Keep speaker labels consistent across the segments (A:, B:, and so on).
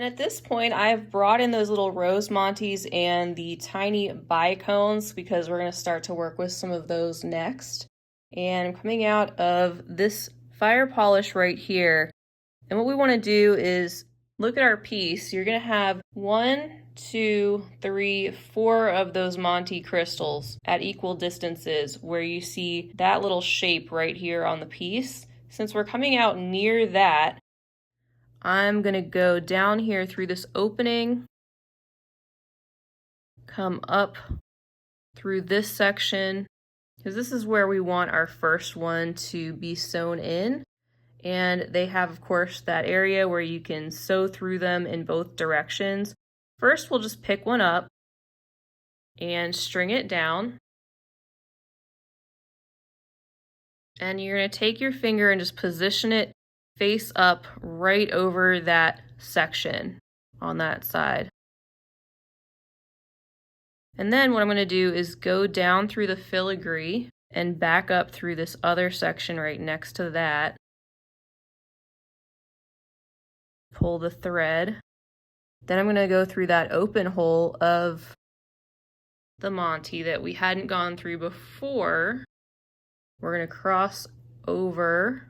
A: And at this point, I've brought in those little rose montes and the tiny bicones because we're going to start to work with some of those next. And I'm coming out of this fire polish right here. And what we want to do is look at our piece. You're going to have 1, 2, 3, 4 of those Monte crystals at equal distances where you see that little shape right here on the piece. Since we're coming out near that, I'm going to go down here through this opening, come up through this section, because this is where we want our first one to be sewn in. And they have, of course, that area where you can sew through them in both directions. First, we'll just pick one up and string it down. And you're going to take your finger and just position it face up right over that section on that side. And then what I'm going to do is go down through the filigree and back up through this other section right next to that. Pull the thread. Then I'm going to go through that open hole of the Monte that we hadn't gone through before. We're going to cross over,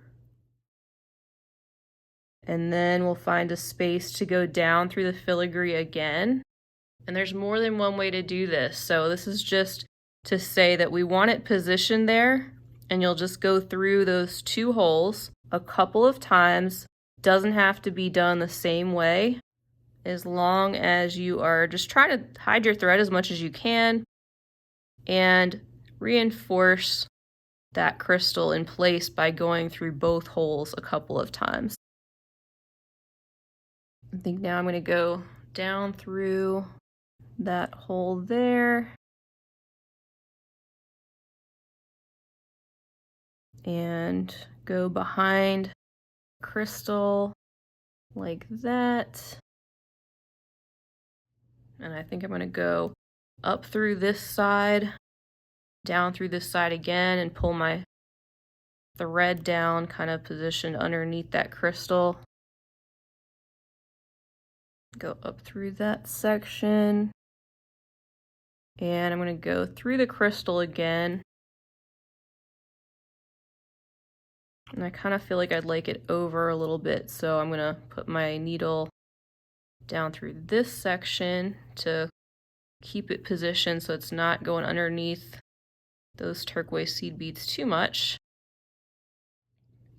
A: and then we'll find a space to go down through the filigree again. And there's more than one way to do this, so this is just to say that we want it positioned there, and you'll just go through those 2 holes a couple of times. Doesn't have to be done the same way, as long as you are just trying to hide your thread as much as you can and reinforce that crystal in place by going through both holes a couple of times. I think now I'm going to go down through that hole there and go behind crystal like that. And I think I'm going to go up through this side, down through this side again, and pull my thread down, kind of positioned underneath that crystal. Go up through that section. And I'm going to go through the crystal again. And I kind of feel like I'd like it over a little bit, so I'm going to put my needle down through this section to keep it positioned so it's not going underneath those turquoise seed beads too much.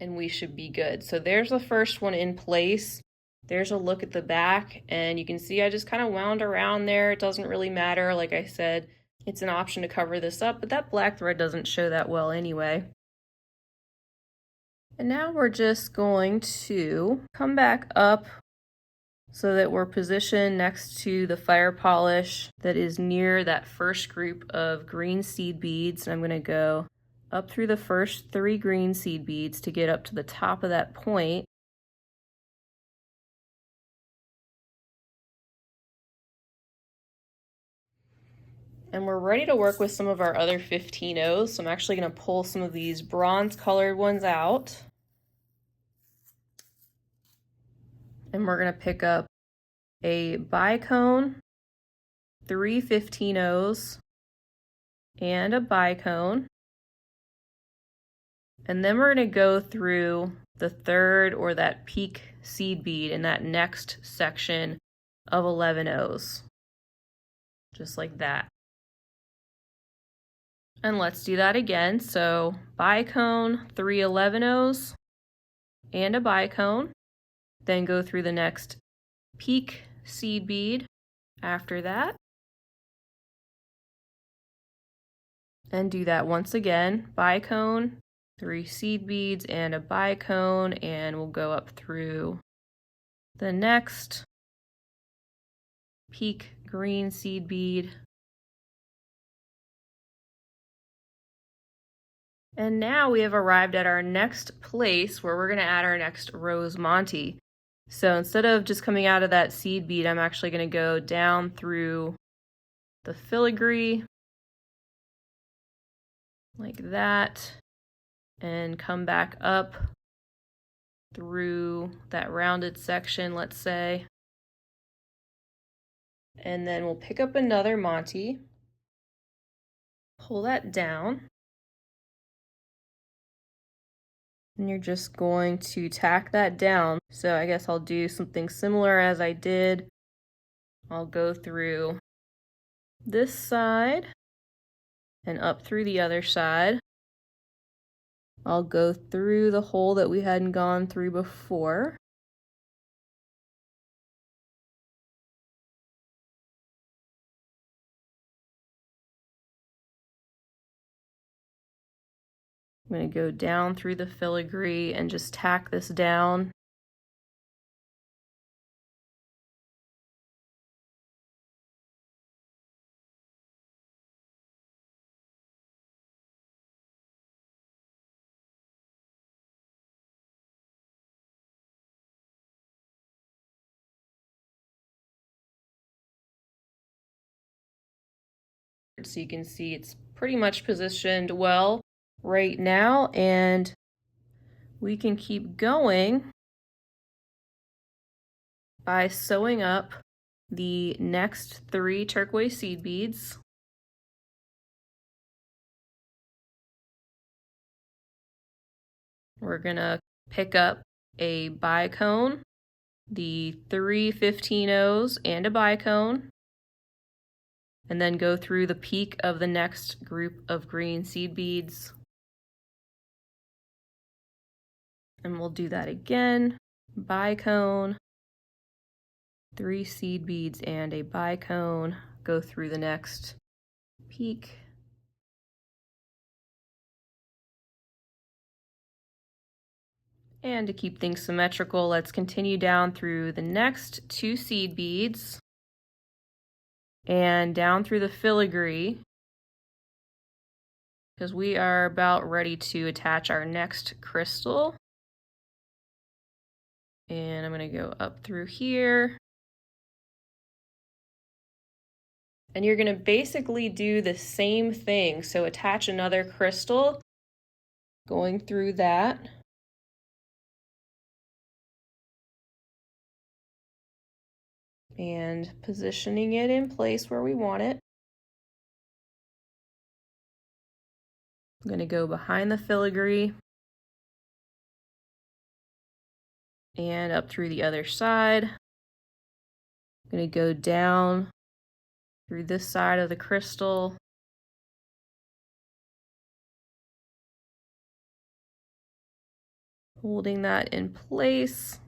A: And we should be good. So there's the first one in place. There's a look at the back, and you can see I just kind of wound around there. It doesn't really matter. Like I said, it's an option to cover this up, but that black thread doesn't show that well anyway. And now we're just going to come back up so that we're positioned next to the fire polish that is near that first group of green seed beads. And I'm going to go up through the first 3 green seed beads to get up to the top of that point. And we're ready to work with some of our other 15-0s. So I'm actually going to pull some of these bronze colored ones out. And we're going to pick up a bicone, 3 15-0s, and a bicone. And then we're going to go through the 3rd or that peak seed bead in that next section of 11-0s. Just like that. And let's do that again. So bicone, 3 11-0s, and a bicone. Then go through the next peak seed bead after that. And do that once again. Bicone, 3 seed beads, and a bicone, and we'll go up through the next peak green seed bead. And now we have arrived at our next place where we're going to add our next rose Monte. So instead of just coming out of that seed bead, I'm actually going to go down through the filigree like that and come back up through that rounded section, let's say, And then we'll pick up another monte, pull that down, and you're just going to tack that down. So I guess I'll do something similar as I did. I'll go through this side and up through the other side. I'll go through the hole that we hadn't gone through before. I'm going to go down through the filigree and just tack this down. So you can see it's pretty much positioned well right now, and we can keep going by sewing up the next 3 turquoise seed beads. We're gonna pick up a bicone, the 3 15-0s and a bicone, and then go through the peak of the next group of green seed beads. And we'll do that again. Bicone, 3 seed beads and a bicone, go through the next peak. And to keep things symmetrical, let's continue down through the next 2 seed beads and down through the filigree, because we are about ready to attach our next crystal. And I'm going to go up through here. And you're going to basically do the same thing. So attach another crystal, going through that. And positioning it in place where we want it. I'm going to go behind the filigree and up through the other side. I'm going to go down through this side of the crystal. Holding that in place.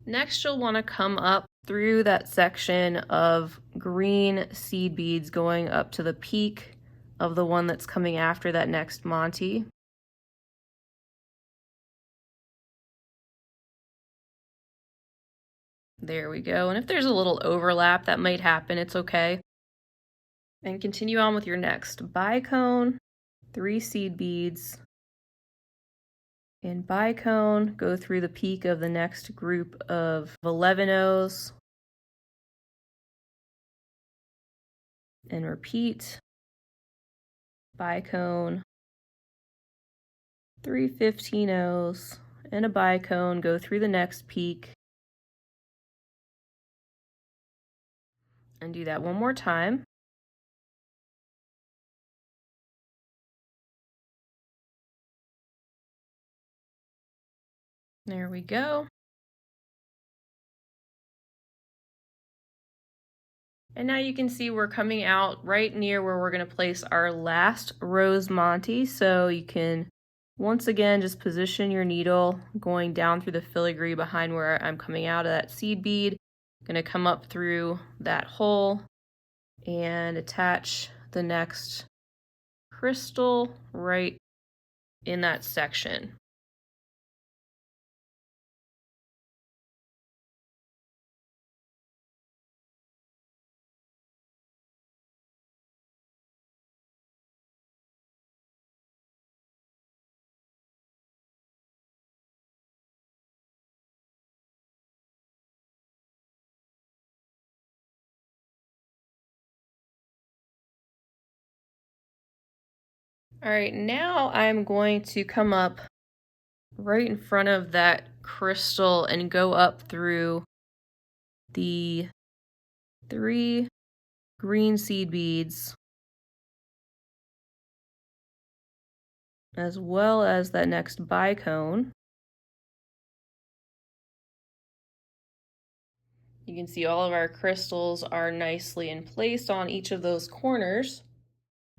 A: Next, you'll want to come up through that section of green seed beads going up to the peak of the one that's coming after that next monte. There we go. And if there's a little overlap, that might happen. It's okay. And continue on with your next bicone, 3 seed beads, and bicone, go through the peak of the next group of 11-0s, and repeat. Bicone, 3 15-0s, and a bicone, go through the next peak, and do that one more time. There we go. And now you can see we're coming out right near where we're going to place our last rose monte. So you can once again just position your needle going down through the filigree behind where I'm coming out of that seed bead. I'm going to come up through that hole and attach the next crystal right in that section. All right, now I'm going to come up right in front of that crystal and go up through the 3 green seed beads, as well as that next bicone. You can see all of our crystals are nicely in place on each of those corners.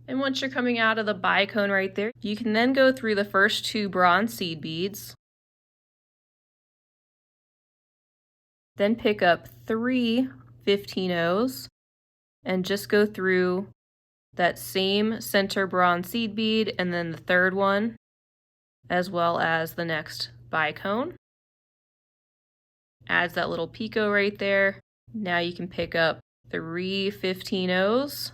A: And once you're coming out of the bicone right there, you can then go through the first 2 bronze seed beads. Then pick up 3 15-ohs and just go through that same center bronze seed bead and then the third one, as well as the next bicone. Adds that little picot right there. Now you can pick up 3 15-ohs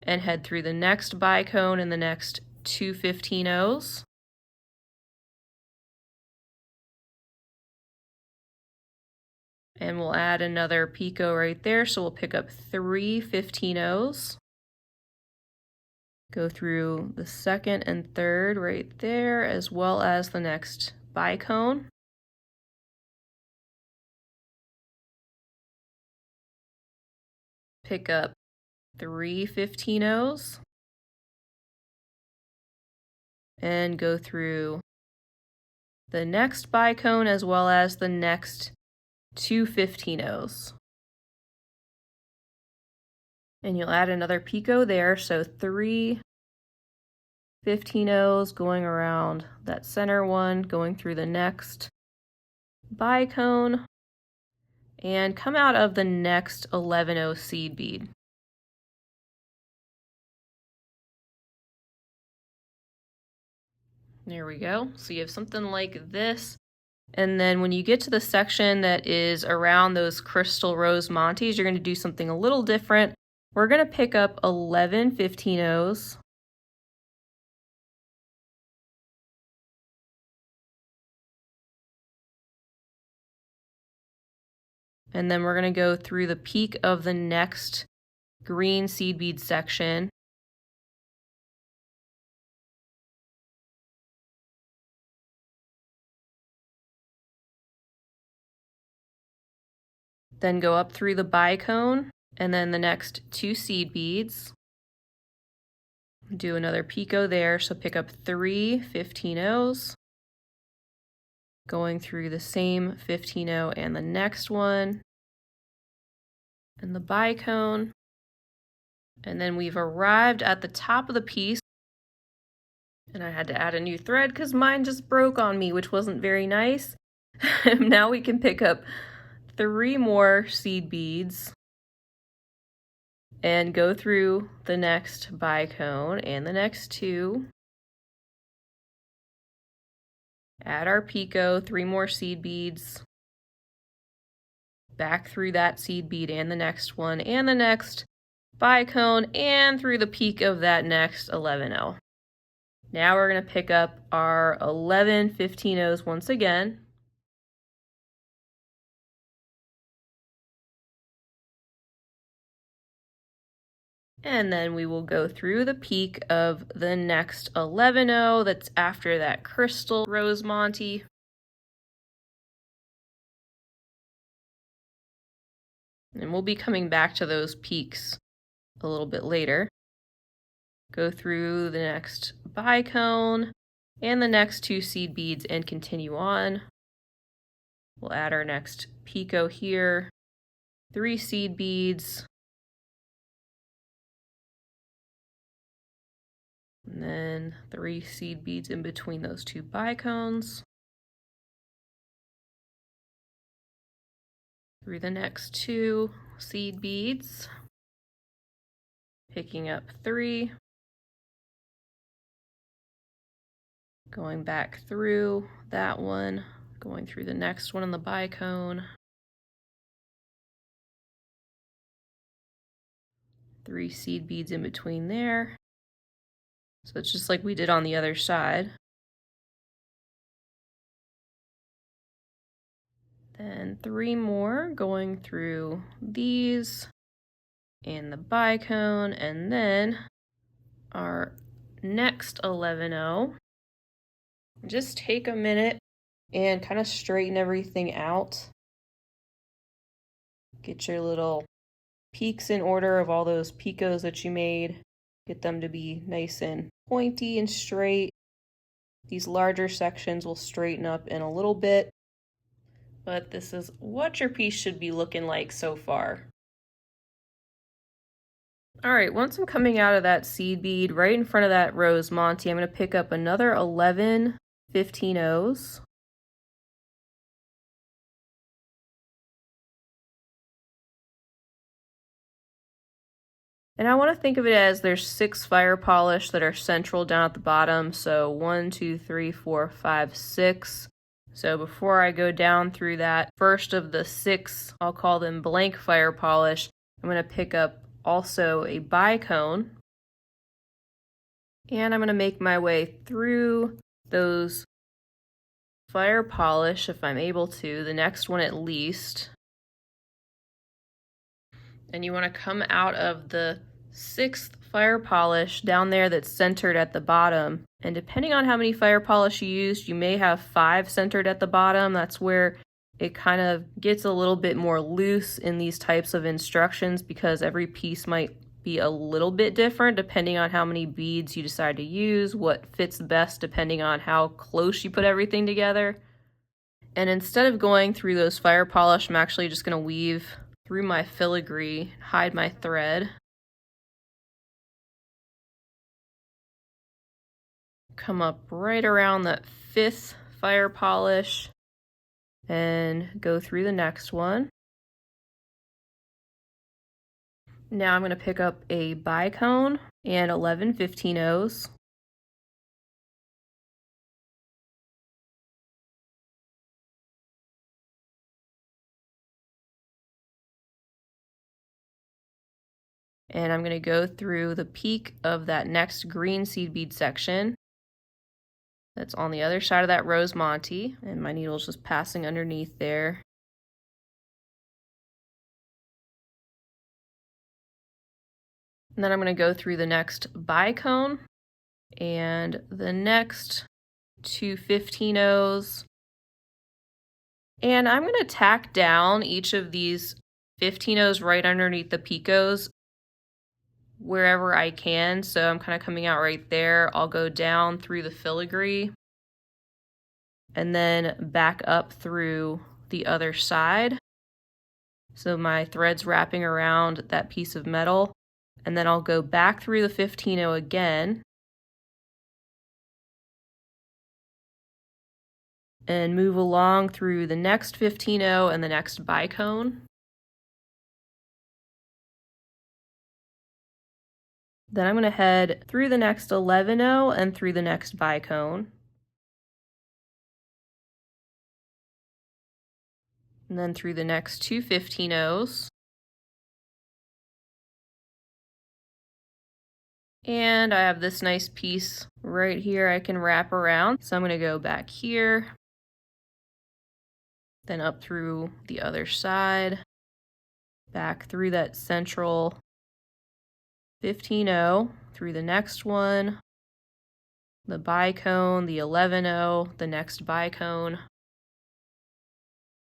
A: and head through the next bicone and the next 2 15-ohs. And we'll add another picot right there, so we'll pick up 3 15-ohs. Go through the second and third right there, as well as the next bicone. Pick up 3 15-ohs. And go through the next bicone as well as the next 2 15-ohs. And you'll add another picot there, so 3 15-ohs going around that center one, going through the next bicone, and come out of the next 11-oh seed bead. There we go. So you have something like this. And then when you get to the section that is around those crystal rose montes, you're going to do something a little different. We're going to pick up 11 15-ohs. And then we're going to go through the peak of the next green seed bead section. Then go up through the bicone and then the next 2 seed beads. Do another picot there, so pick up 3 15-ohs. Going through the same 15-oh and the next one. And the bicone. And then we've arrived at the top of the piece. And I had to add a new thread because mine just broke on me, which wasn't very nice. Now we can pick up 3 more seed beads and go through the next bicone and the next 2. Add our picot, 3 more seed beads. Back through that seed bead and the next one and the next bicone and through the peak of that next 11-oh. Now we're going to pick up our 11 15-ohs once again. And then we will go through the peak of the next 11-oh that's after that crystal rose monte. And we'll be coming back to those peaks a little bit later. Go through the next bicone and the next 2 seed beads and continue on. We'll add our next picot here, 3 seed beads, and then 3 seed beads in between those 2 bicones. Through the next 2 seed beads, picking up 3, going back through that one, going through the next one on the bicone, 3 seed beads in between there. So it's just like we did on the other side. Then 3 more going through these and the bicone, and then our next 11-0. Just take a minute and kind of straighten everything out. Get your little peaks in order of all those picots that you made. Get them to be nice and pointy and straight. These larger sections will straighten up in a little bit, but this is what your piece should be looking like so far. All right, once I'm coming out of that seed bead, right in front of that rose monte, I'm going to pick up another 11 15-0s. And I want to think of it as there's 6 fire polish that are central down at the bottom. So 1, 2, 3, 4, 5, 6. So before I go down through that first of the 6, I'll call them blank fire polish, I'm going to pick up also a bicone. And I'm going to make my way through those fire polish if I'm able to, the next one at least. And you want to come out of the 6th fire polish down there that's centered at the bottom. And depending on how many fire polish you used, you may have 5 centered at the bottom. That's where it kind of gets a little bit more loose in these types of instructions because every piece might be a little bit different depending on how many beads you decide to use, what fits best depending on how close you put everything together. And instead of going through those fire polish, I'm actually just going to weave through my filigree, hide my thread. Come up right around that 5th fire polish and go through the next one. Now I'm going to pick up a bicone and 11 15-0s. And I'm going to go through the peak of that next green seed bead section that's on the other side of that rose monte, and my needle's just passing underneath there. And then I'm going to go through the next bicone and the next 2 15-0s. And I'm going to tack down each of these 15-0s right underneath the picots wherever I can. So I'm kind of coming out right there. I'll go down through the filigree and then back up through the other side. So my thread's wrapping around that piece of metal, and then I'll go back through the 15-0 again and move along through the next 15-0 and the next bicone. Then I'm going to head through the next 11-0 and through the next bicone. And then through the next 2 15-0s. And I have this nice piece right here I can wrap around. So I'm going to go back here, then up through the other side, back through that central 15-0, through the next one, the bicone, the 11-0, the next bicone.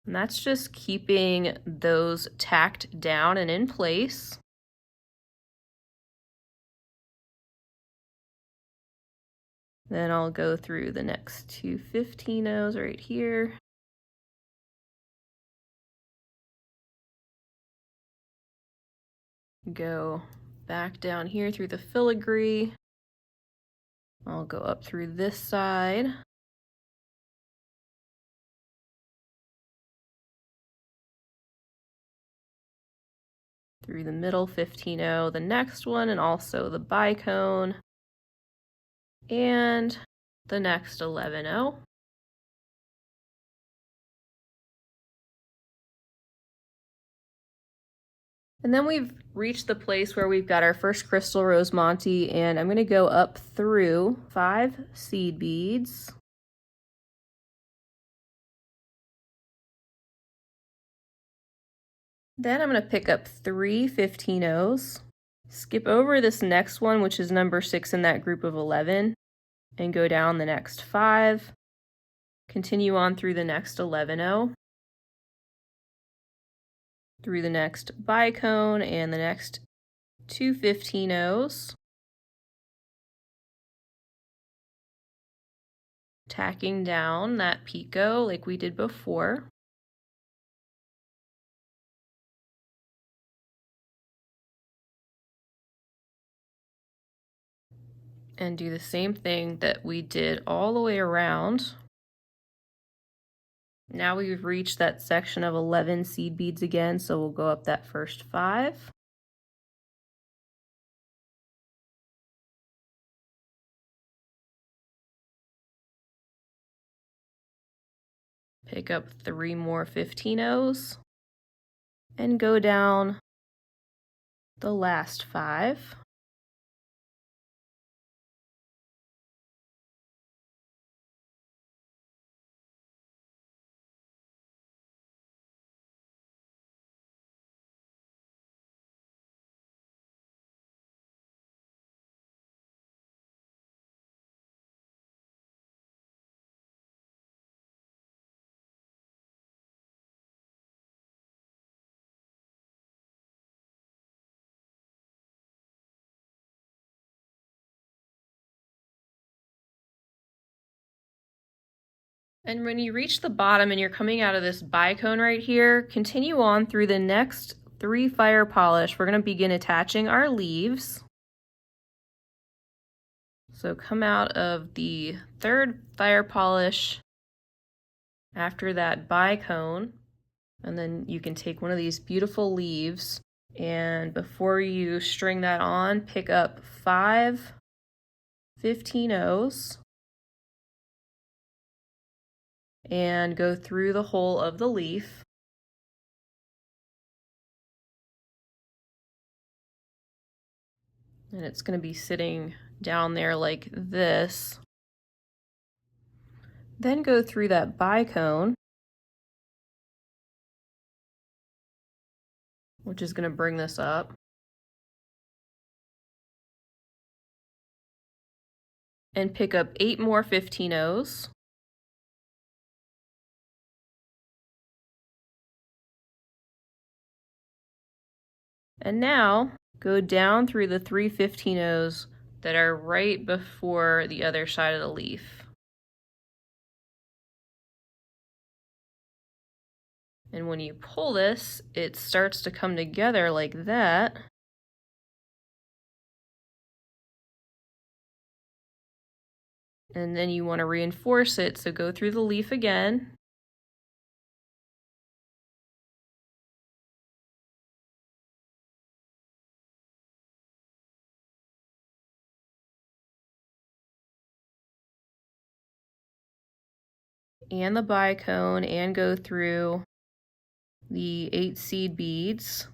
A: And that's just keeping those tacked down and in place. Then I'll go through the next 2 15-0s right here. Go back down here through the filigree. I'll go up through this side. Through the middle 15-0, the next one, and also the bicone. And the next 11-0. And then we've reached the place where we've got our first crystal rose monte, and I'm going to go up through 5 seed beads. Then I'm going to pick up 3 15-0s. Skip over this next one, which is number 6 in that group of 11, and go down the next 5. Continue on through the next 11-0, through the next bicone and the next 2 15-0s. Tacking down that picot like we did before. And do the same thing that we did all the way around. Now we've reached that section of 11 seed beads again, so we'll go up that first 5. Pick up 3 more 15-0s and go down the last 5. And when you reach the bottom and you're coming out of this bicone right here, continue on through the next 3 fire polish. We're going to begin attaching our leaves. So come out of the 3rd fire polish after that bicone, and then you can take one of these beautiful leaves, and before you string that on, pick up 5 15-0s and go through the whole of the leaf. And it's going to be sitting down there like this. Then go through that bicone, which is going to bring this up. And pick up 8 more 15-0s. And now go down through the 3 15-0s that are right before the other side of the leaf. And when you pull this, it starts to come together like that. And then you want to reinforce it, so go through the leaf again. And the bicone, and go through the 8 seed beads.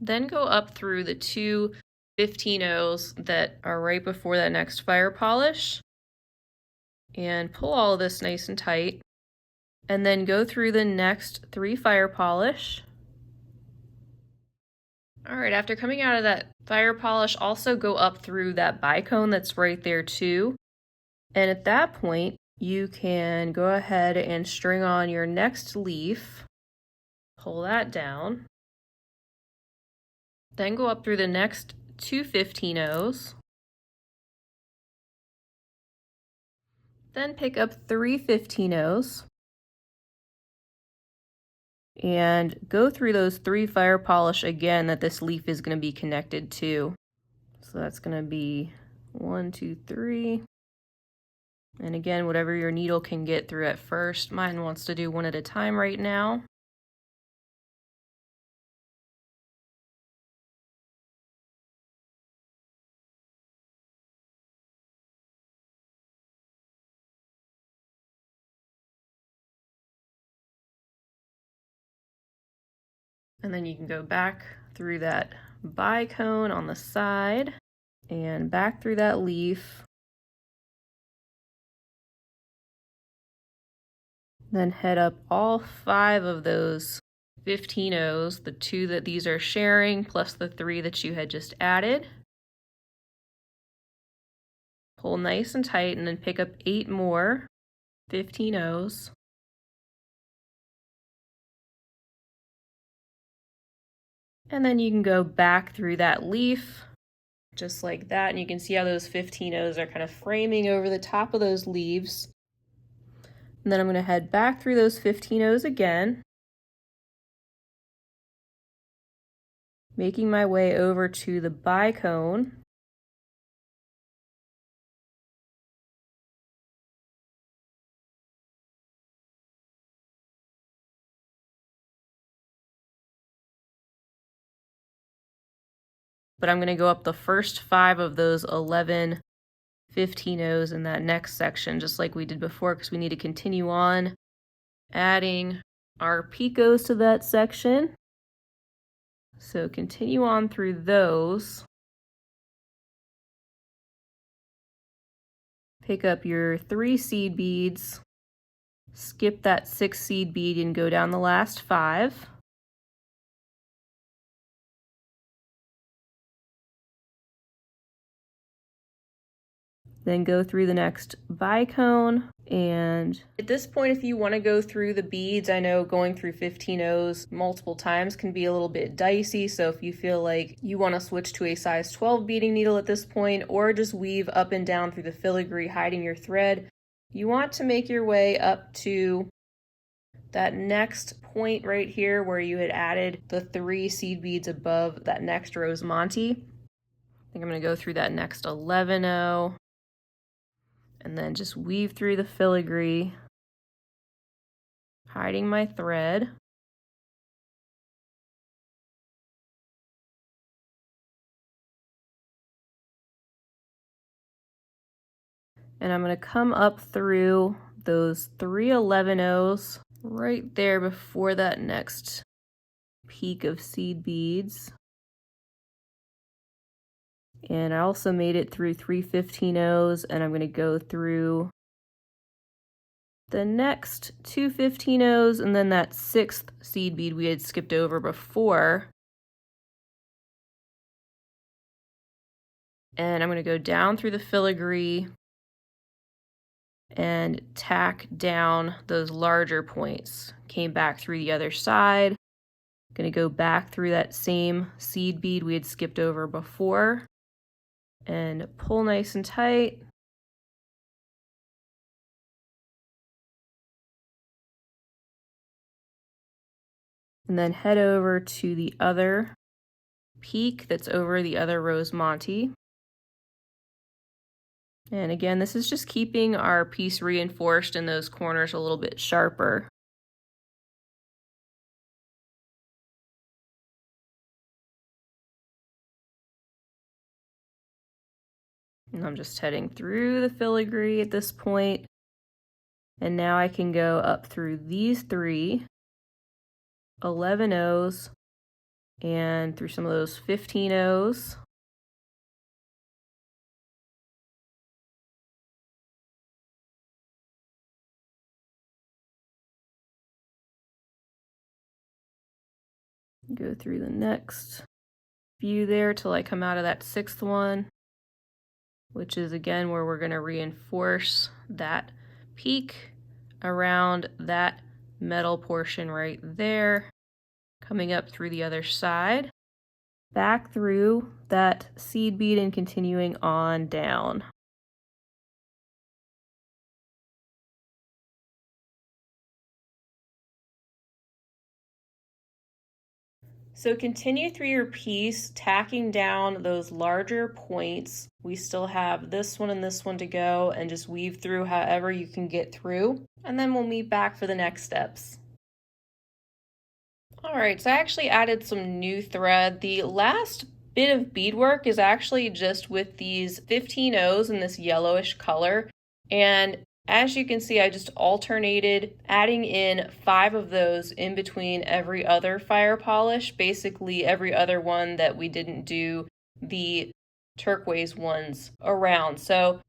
A: Then go up through the 2 15-0s that are right before that next fire polish, and pull all of this nice and tight. And then go through the next 3 fire polish. All right, after coming out of that fire polish, also go up through that bicone that's right there too. And at that point, you can go ahead and string on your next leaf. Pull that down. Then go up through the next 2 15-0s. Then pick up 3 15-0s. And go through those 3 fire polish again that this leaf is going to be connected to. So that's going to be 1 2 3. And again, whatever your needle can get through at first. Mine wants to do one at a time right now. And then you can go back through that bicone on the side and back through that leaf. Then head up all 5 of those 15 O's, the 2 that these are sharing, plus the 3 that you had just added. Pull nice and tight, and then pick up 8 more 15 O's. And then you can go back through that leaf, just like that, and you can see how those 15 O's are kind of framing over the top of those leaves. And then I'm going to head back through those 15 O's again, making my way over to the bicone. But I'm going to go up the first 5 of those 11 15 O's in that next section, just like we did before, because we need to continue on adding our picots to that section. So continue on through those. Pick up your 3 seed beads, skip that 6 seed bead and go down the last 5. Then go through the next bicone, and at this point, if you want to go through the beads, I know going through 15 O's multiple times can be a little bit dicey, so if you feel like you want to switch to a size 12 beading needle at this point, or just weave up and down through the filigree hiding your thread, you want to make your way up to that next point right here where you had added the 3 seed beads above that next rose monte. I think I'm going to go through that next 11 O. And then just weave through the filigree, hiding my thread. And I'm going to come up through those 3 11 O's right there before that next peak of seed beads. And I also made it through 3 15 O's, and I'm going to go through the next 2 15 O's and then that 6th seed bead we had skipped over before. And I'm going to go down through the filigree and tack down those larger points. Came back through the other side. Going to go back through that same seed bead we had skipped over before. And pull nice and tight. And then head over to the other peak that's over the other rose monte. And again, this is just keeping our piece reinforced in those corners a little bit sharper. And I'm just heading through the filigree at this point. And now I can go up through these 3 11 O's and through some of those 15 O's. Go through the next few there till I come out of that 6th one, which is again where we're going to reinforce that peak around that metal portion right there, coming up through the other side, back through that seed bead and continuing on down. So continue through your piece, tacking down those larger points. We still have this one and this one to go, and just weave through however you can get through. And then we'll meet back for the next steps. All right, so I actually added some new thread. The last bit of beadwork is actually just with these 15 O's in this yellowish color. And as you can see, I just alternated adding in 5 of those in between every other fire polish, basically every other one that we didn't do the turquoise ones around. So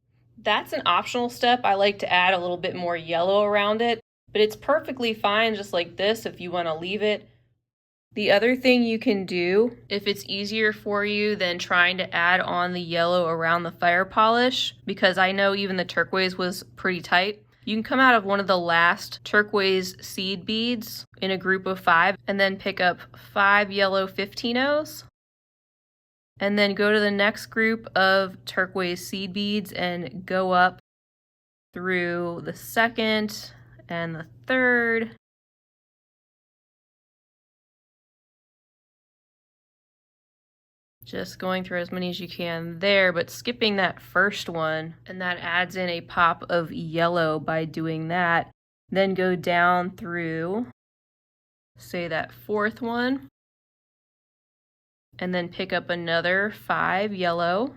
A: that's an optional step. I like to add a little bit more yellow around it, but it's perfectly fine just like this if you want to leave it. The other thing you can do, if it's easier for you than trying to add on the yellow around the fire polish, because I know even the turquoise was pretty tight, you can come out of one of the last turquoise seed beads in a group of 5 and then pick up 5 yellow 15-ohs. And then go to the next group of turquoise seed beads and go up through the second and the third. Just going through as many as you can there, but skipping that first one, and that adds in a pop of yellow by doing that. Then go down through, say, that fourth one, and then pick up another 5 yellow.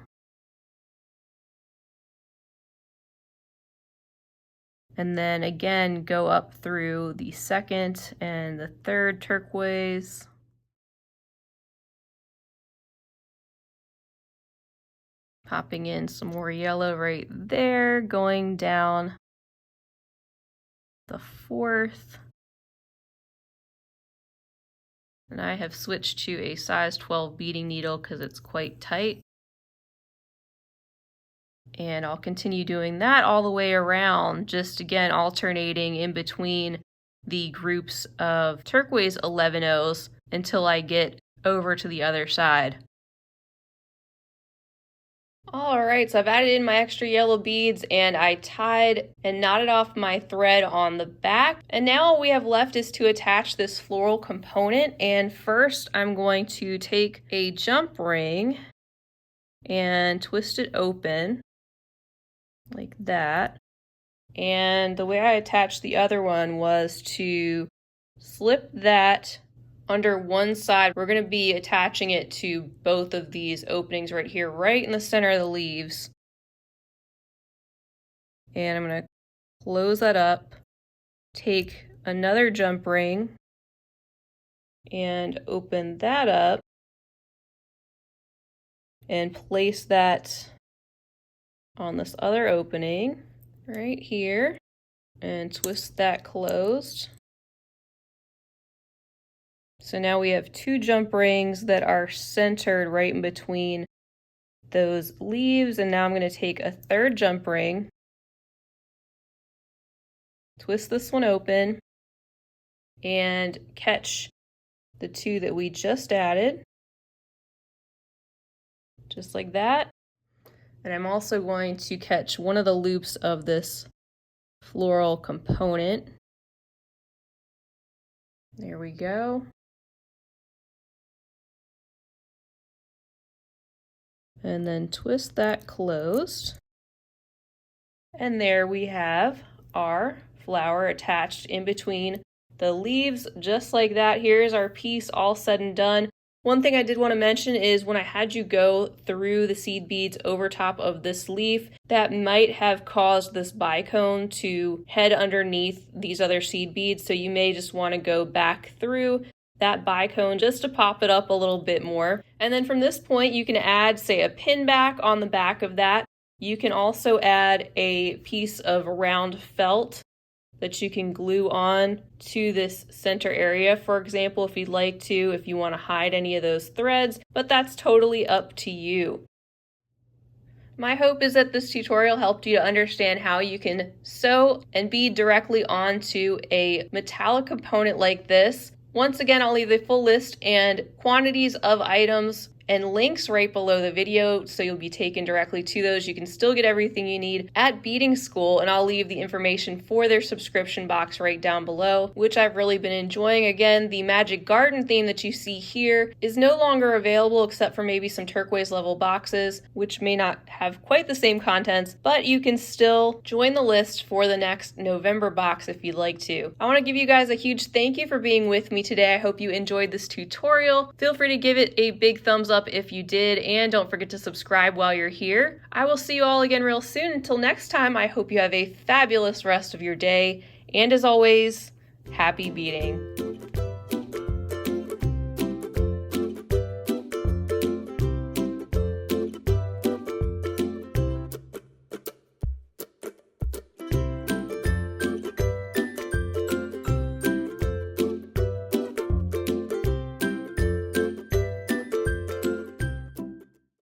A: And then again, go up through the second and the third turquoise. Popping in some more yellow right there, going down the fourth. And I have switched to a size 12 beading needle because it's quite tight. And I'll continue doing that all the way around, just again alternating in between the groups of turquoise 11-ohs until I get over to the other side. Alright, so I've added in my extra yellow beads and I tied and knotted off my thread on the back. And now all we have left is to attach this floral component. And first I'm going to take a jump ring and twist it open like that. And the way I attached the other one was to slip that under one side. We're going to be attaching it to both of these openings right here, right in the center of the leaves. And I'm going to close that up, take another jump ring, and open that up, and place that on this other opening right here, and twist that closed. So now we have 2 jump rings that are centered right in between those leaves. And now I'm going to take a third jump ring, twist this one open, and catch the 2 that we just added, just like that. And I'm also going to catch one of the loops of this floral component. There we go. And then twist that closed. And there we have our flower attached in between the leaves, just like that. Here's our piece all said and done. One thing I did want to mention is when I had you go through the seed beads over top of this leaf, that might have caused this bicone to head underneath these other seed beads. So you may just want to go back through that bicone just to pop it up a little bit more. And then from this point, you can add, say, a pin back on the back of that. You can also add a piece of round felt that you can glue on to this center area, for example, if you'd like to, if you want to hide any of those threads, but that's totally up to you. My hope is that this tutorial helped you to understand how you can sew and bead directly onto a metallic component like this. Once again, I'll leave the full list and quantities of items and links right below the video, so you'll be taken directly to those. You can still get everything you need at BeadingSchool, and I'll leave the information for their subscription box right down below, which I've really been enjoying. Again, the Magic Garden theme that you see here is no longer available except for maybe some turquoise level boxes, which may not have quite the same contents, but you can still join the list for the next November box if you'd like to. I want to give you guys a huge thank you for being with me today. I hope you enjoyed this tutorial. Feel free to give it a big thumbs up if you did, and don't forget to subscribe while you're here. I will see you all again real soon. Until next time, I hope you have a fabulous rest of your day, and as always, happy beading.